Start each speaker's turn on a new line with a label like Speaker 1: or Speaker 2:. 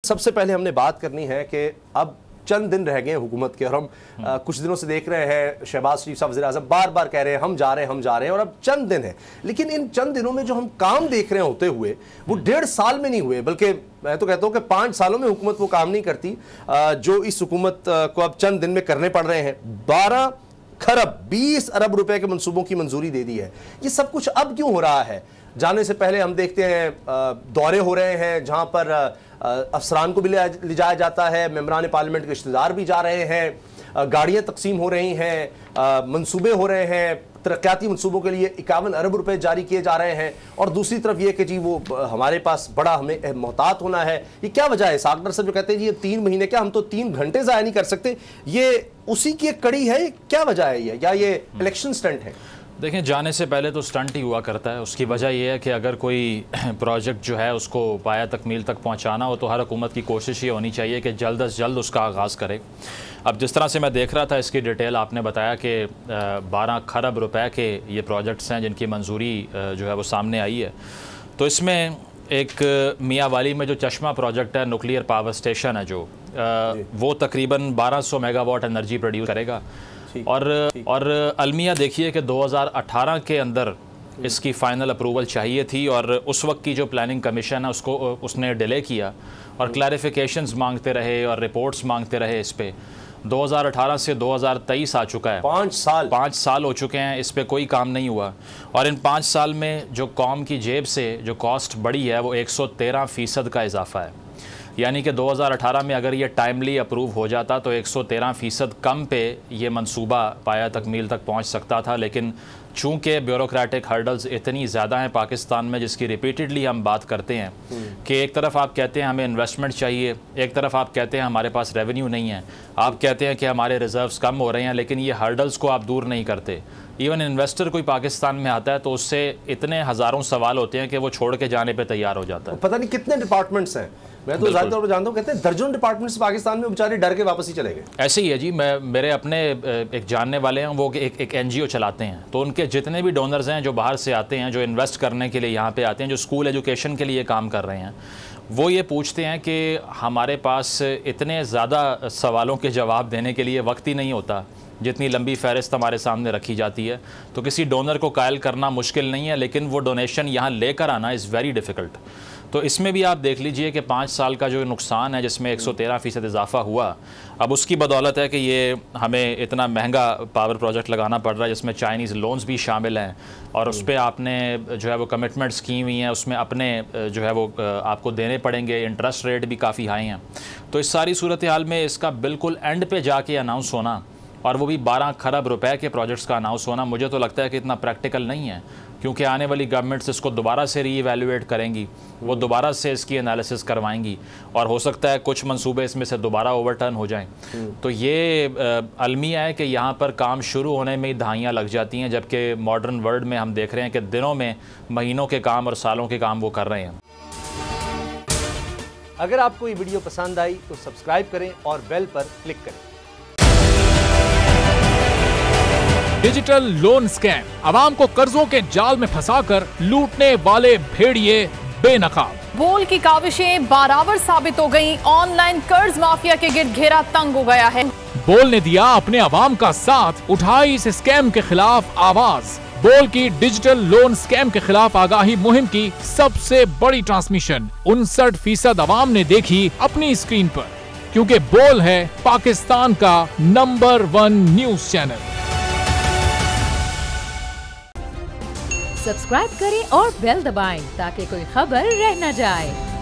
Speaker 1: सबसे पहले हमने बात करनी है कि अब चंद दिन रह गए हैं हुकूमत के और हम कुछ दिनों से देख रहे हैं शहबाज शरीफ साहब वज़ीर-ए-आज़म बार बार कह रहे हैं हम जा रहे हैं और अब चंद दिन है। लेकिन इन चंद दिनों में जो हम काम देख रहे हैं होते हुए वो 1.5 साल में नहीं हुए, बल्कि मैं तो कहता हूं कि 5 सालों में हुकूमत वो काम नहीं करती जो इस हुकूमत को अब चंद दिन में करने पड़ रहे हैं। 12 खरब 20 अरब रुपए के मंसूबों की मंजूरी दे दी है। ये सब कुछ अब क्यों हो रहा है? जाने से पहले हम देखते हैं दौरे हो रहे हैं जहां पर अफसरान को भी ले जाया जाता है, मेंबरान पार्लियामेंट के रिश्तेदार भी जा रहे हैं, गाड़ियां तकसीम हो रही हैं, मंसूबे हो रहे हैं, तरक्याती मंसूबों के लिए 51 अरब रुपए जारी किए जा रहे हैं। और दूसरी तरफ ये कि जी वो हमारे पास बड़ा हमें मोहतात होना है। ये क्या वजह है? सागदर साहब जो कहते हैं जी ये 3 महीने, क्या हम तो 3 घंटे ज़ाया नहीं कर सकते? ये उसी की एक कड़ी है? क्या वजह है ये, या ये इलेक्शन स्टंट है?
Speaker 2: देखें, जाने से पहले तो स्टंट ही हुआ करता है। उसकी वजह यह है कि अगर कोई प्रोजेक्ट जो है उसको पाया तकमील तक पहुंचाना हो तो हर हुकूमत की कोशिश ये होनी चाहिए कि जल्द अज जल्द उसका आगाज़ करे। अब जिस तरह से मैं देख रहा था, इसकी डिटेल आपने बताया कि 12 खरब रुपए के ये प्रोजेक्ट्स हैं जिनकी मंजूरी जो है वो सामने आई है। तो इसमें एक मियाँ वाली में जो चश्मा प्रोजेक्ट है, न्यूक्लियर पावर स्टेशन है जो वो तकरीबन 1200 मेगावाट एनर्जी प्रोड्यूस करेगा। और अलमिया देखिए कि 2018 के अंदर इसकी फ़ाइनल अप्रूवल चाहिए थी और उस वक्त की जो प्लानिंग कमीशन है उसने डिले किया और क्लैरिफिकेशंस मांगते रहे और रिपोर्ट्स मांगते रहे। इस पे 2018 से 2023 आ चुका है, 5 साल हो चुके हैं, इस पे कोई काम नहीं हुआ। और इन 5 साल में जो कौम की जेब से जो कॉस्ट बढ़ी है वो 113% का इजाफा है। यानी कि 2018 में अगर ये टाइमली अप्रूव हो जाता तो 113% कम पे ये मंसूबा पाया तकमील तक पहुंच सकता था। लेकिन चूँकि ब्यूरोक्रेटिक हर्डल्स इतनी ज़्यादा हैं पाकिस्तान में, जिसकी रिपीटेडली हम बात करते हैं कि एक तरफ आप कहते हैं हमें इन्वेस्टमेंट चाहिए, एक तरफ आप कहते हैं हमारे पास रेवेन्यू नहीं है, आप कहते हैं कि हमारे रिजर्व्स कम हो रहे हैं, लेकिन ये हर्डल्स को आप दूर नहीं करते। इवन इन्वेस्टर कोई पाकिस्तान में आता है तो उससे इतने हज़ारों सवाल होते हैं कि वो छोड़ के जाने पे तैयार हो जाता है।
Speaker 1: पता नहीं कितने डिपार्टमेंट्स हैं, मैं तो ज़्यादातर जानता हूँ, कहते हैं दर्जनों डिपार्टमेंट्स पाकिस्तान में बेचारे डर के वापस ही चले गए।
Speaker 2: ऐसे ही है जी। मेरे अपने एक जानने वाले हैं, वो एक NGO चलाते हैं, तो उनके जितने भी डोनर्स हैं जो बाहर से आते हैं, जो इन्वेस्ट करने के लिए यहाँ पे आते हैं, जो स्कूल एजुकेशन के लिए काम कर रहे हैं, वो ये पूछते हैं कि हमारे पास इतने ज़्यादा सवालों के जवाब देने के लिए वक्त ही नहीं होता, जितनी लंबी फहरिस्त हमारे सामने रखी जाती है। तो किसी डोनर को कायल करना मुश्किल नहीं है, लेकिन वो डोनेशन यहाँ लेकर आना इज़ वेरी डिफ़िकल्ट। तो इसमें भी आप देख लीजिए कि 5 साल का जो नुकसान है, जिसमें 113% इजाफा हुआ, अब उसकी बदौलत है कि ये हमें इतना महंगा पावर प्रोजेक्ट लगाना पड़ रहा है जिसमें चाइनीज़ लोन्स भी शामिल हैं और उस पर आपने जो है वो कमिटमेंट्स की हुई हैं, उसमें अपने जो है वो आपको देने पड़ेंगे, इंटरेस्ट रेट भी काफ़ी हाई हैं। तो इस सारी सूरत हाल में इसका बिल्कुल एंड पे जाके अनाउंस होना, और वो भी 12 खरब रुपए के प्रोजेक्ट्स का अनाउंस होना, मुझे तो लगता है कि इतना प्रैक्टिकल नहीं है, क्योंकि आने वाली गवर्नमेंट्स इसको दोबारा से रीइवैल्यूएट करेंगी, वो दोबारा से इसकी एनालिसिस करवाएंगी और हो सकता है कुछ मंसूबे इसमें से दोबारा ओवरटर्न हो जाएं। तो ये अलमिया है कि यहाँ पर काम शुरू होने में ही दहाइयाँ लग जाती हैं, जबकि मॉडर्न वर्ल्ड में हम देख रहे हैं कि दिनों में महीनों के काम और सालों के काम वो कर रहे हैं।
Speaker 1: अगर आपको ये वीडियो पसंद आई तो सब्सक्राइब करें और बेल पर क्लिक करें।
Speaker 3: डिजिटल लोन स्कैम, आवाम को कर्जों के जाल में फंसाकर लूटने वाले भेड़िए बेनकाब।
Speaker 4: बोल की काविशें बाराबर साबित हो गईं, ऑनलाइन कर्ज माफिया के गिर्द घेरा तंग हो गया है।
Speaker 3: बोल ने दिया अपने आवाम का साथ, उठाई इस स्कैम के खिलाफ आवाज। बोल की डिजिटल लोन स्कैम के खिलाफ आगाही मुहिम की सबसे बड़ी ट्रांसमिशन 59% आवाम ने देखी अपनी स्क्रीन पर, क्योंकि बोल है पाकिस्तान का नंबर 1 न्यूज चैनल।
Speaker 5: सब्सक्राइब करें और बेल दबाएं ताकि कोई खबर रह न जाए।